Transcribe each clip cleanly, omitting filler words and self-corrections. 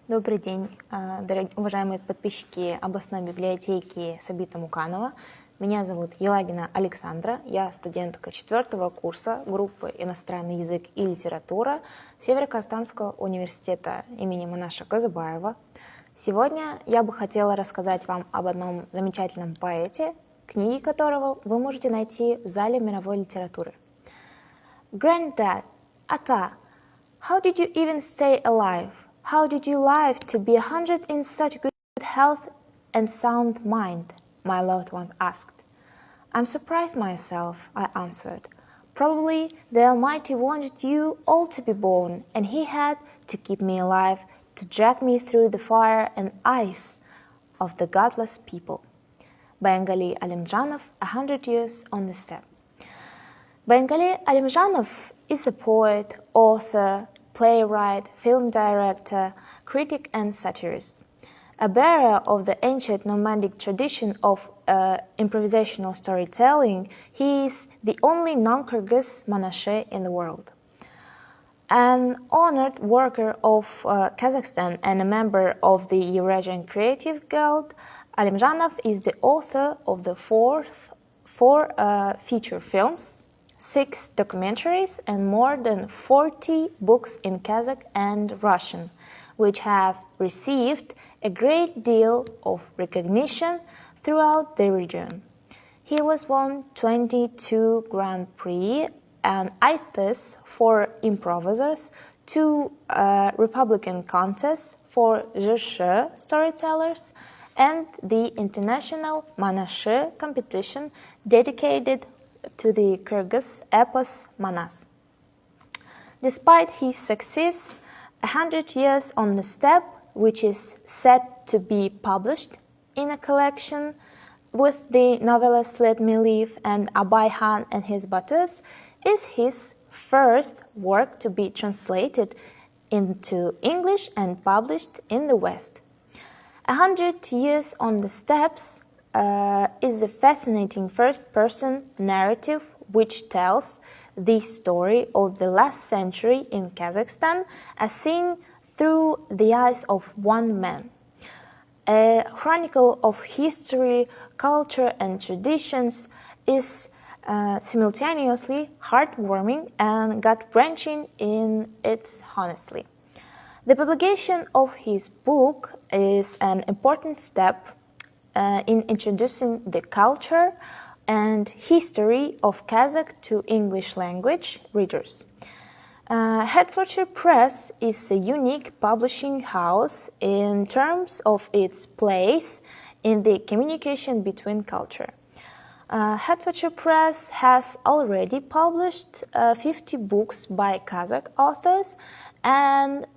Добрый день, уважаемые подписчики областной библиотеки Сабита Муканова. Меня зовут Елагина Александра, я студентка 4-го курса группы «Иностранный язык и литература» Северо-Казахстанского университета имени Манаша Казыбаева. Сегодня я бы хотела рассказать вам об одном замечательном поэте, книги которого вы можете найти в зале мировой литературы. Granddad, Ata, how did you even stay alive? How did you live to be 100 in such good health and sound mind? My loved one asked. I'm surprised myself, I answered. Probably the Almighty wanted you all to be born, and He had to keep me alive, to drag me through the fire and ice of the godless people. Баянгали Алимжанова, 100 Years on the Step. Баянгали Алимжанов is a poet, author, playwright, film director, critic and satirist. A bearer of the ancient nomadic tradition of improvisational storytelling, he is the only non-Kyrgyz Manashe in the world. An honored worker of Kazakhstan and a member of the Eurasian Creative Guild, Alimjanov is the author of the four feature films, 6 documentaries, and more than 40 books in Kazakh and Russian, which have received a great deal of recognition throughout the region. He was won 22 Grand Prix and ITES for improvisers, 2 Republican contests for Zheshe storytellers, and the international Manashe competition dedicated to the Kyrgyz epos Manas. Despite his success, 100 Years on the Steppe, which is set to be published in a collection with the novelist Let Me Live and Abay Han and His Butters, is his first work to be translated into English and published in the West. 100 Years on the Steppes is a fascinating first-person narrative which tells the story of the last century in Kazakhstan as seen through the eyes of one man. A chronicle of history, culture, and traditions is simultaneously heartwarming and gut-wrenching in its honesty. The publication of his book is an important step in introducing the culture and history of Kazakh to English language readers. Hertfordshire Press is a unique publishing house in terms of its place in the communication between culture. Hertfordshire Press has already published 50 books by Kazakh authors and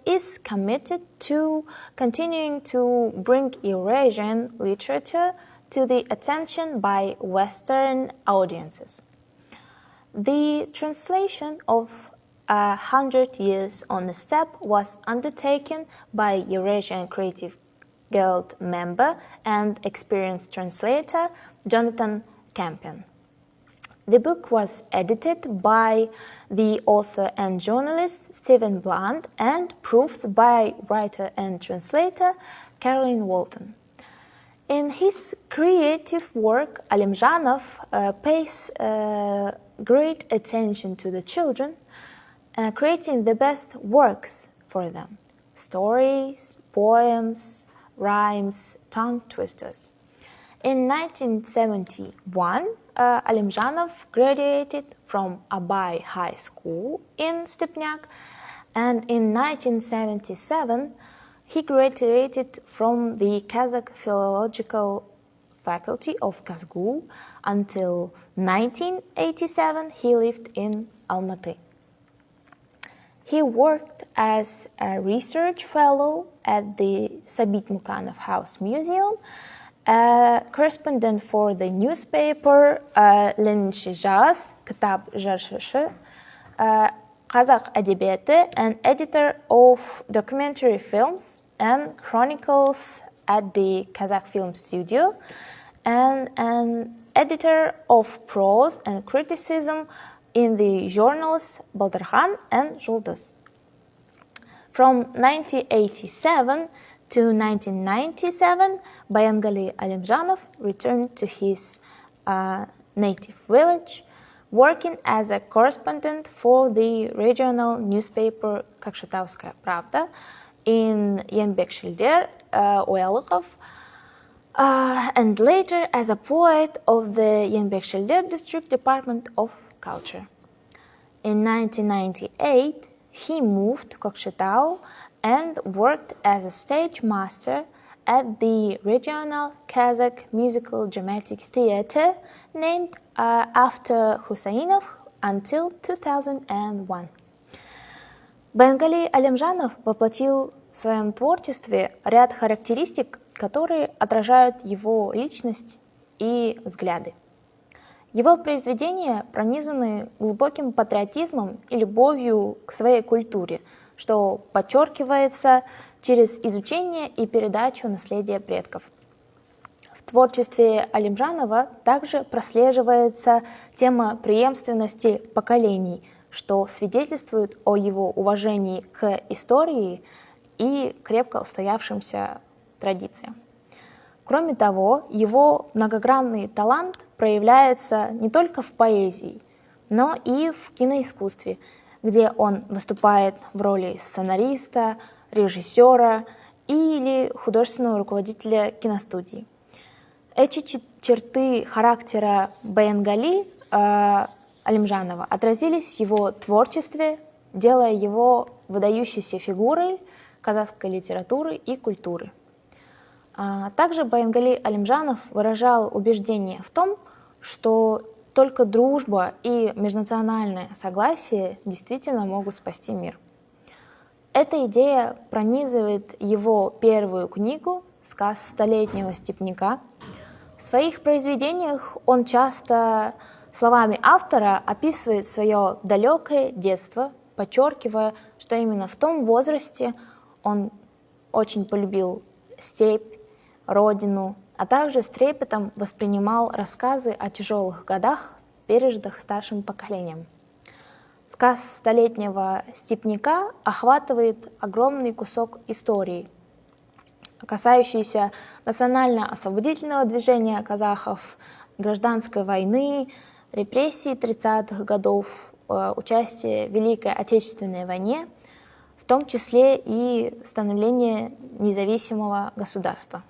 is committed to continuing to bring Eurasian literature to the attention by Western audiences. The translation of 100 Years on the Steppe was undertaken by Eurasian Creative Guild member and experienced translator Jonathan Campion. The book was edited by the author and journalist Stephen Blunt and proofed by writer and translator Caroline Walton. In his creative work, Alimjanov pays great attention to the children, creating the best works for them: stories, poems, rhymes, tongue twisters. In 1971, Alimjanov graduated from Abay High School in Stepnyak, and in 1977, he graduated from the Kazakh Philological Faculty of KazGU. Until 1987, he lived in Almaty. He worked as a research fellow at the Sabit Mukanov House Museum, a correspondent for the newspaper Leninchi Jaz, Kitab Jarshishi, Kazakh Adibiyati, and editor of documentary films and chronicles at the Kazakh Film Studio, and an editor of prose and criticism in the journals Baldarkhan and Julduz. From 1987 to 1997, Баянгали Алимжанов returned to his native village, working as a correspondent for the regional newspaper «Кокшетавская правда» in Янбек-Шилдер, Уялыков, and later as a poet of the Янбек-Шилдер District Department of Culture. In 1998, he moved to Kokshetau and worked as a stage master at the regional Kazakh musical dramatic theater named after Хусаинов until 2001. Баянгали Алимжанов воплотил в своем творчестве ряд характеристик, которые отражают его личность и взгляды. Его произведения пронизаны глубоким патриотизмом и любовью к своей культуре, что подчеркивается через изучение и передачу наследия предков. В творчестве Алимжанова также прослеживается тема преемственности поколений, что свидетельствует о его уважении к истории и крепко устоявшимся традициям. Кроме того, его многогранный талант проявляется не только в поэзии, но и в киноискусстве, где он выступает в роли сценариста, режиссера или художественного руководителя киностудии. Эти черты характера Баянгали Алимжанова отразились в его творчестве, делая его выдающейся фигурой казахской литературы и культуры. Также Баянгали Алимжанов выражал убеждение в том, что только дружба и межнациональное согласие действительно могут спасти мир. Эта идея пронизывает его первую книгу «Сказ столетнего степняка». В своих произведениях он часто словами автора описывает свое далекое детство, подчеркивая, что именно в том возрасте он очень полюбил степь, родину, а также с трепетом воспринимал рассказы о тяжелых годах, пережитых старшим поколением. Сказ столетнего степняка охватывает огромный кусок истории, касающийся национально-освободительного движения казахов, гражданской войны, репрессий 30-х годов, участия в Великой Отечественной войне, в том числе и становление независимого государства.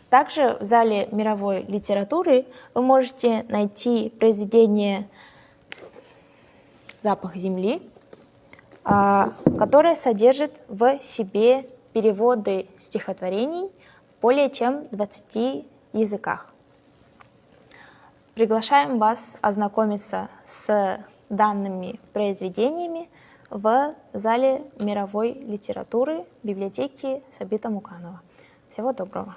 Также в зале мировой литературы вы можете найти произведение «Запах земли», которое содержит в себе переводы стихотворений в более чем 20 языках. Приглашаем вас ознакомиться с данными произведениями в зале мировой литературы библиотеки Сабита Муканова. Всего доброго!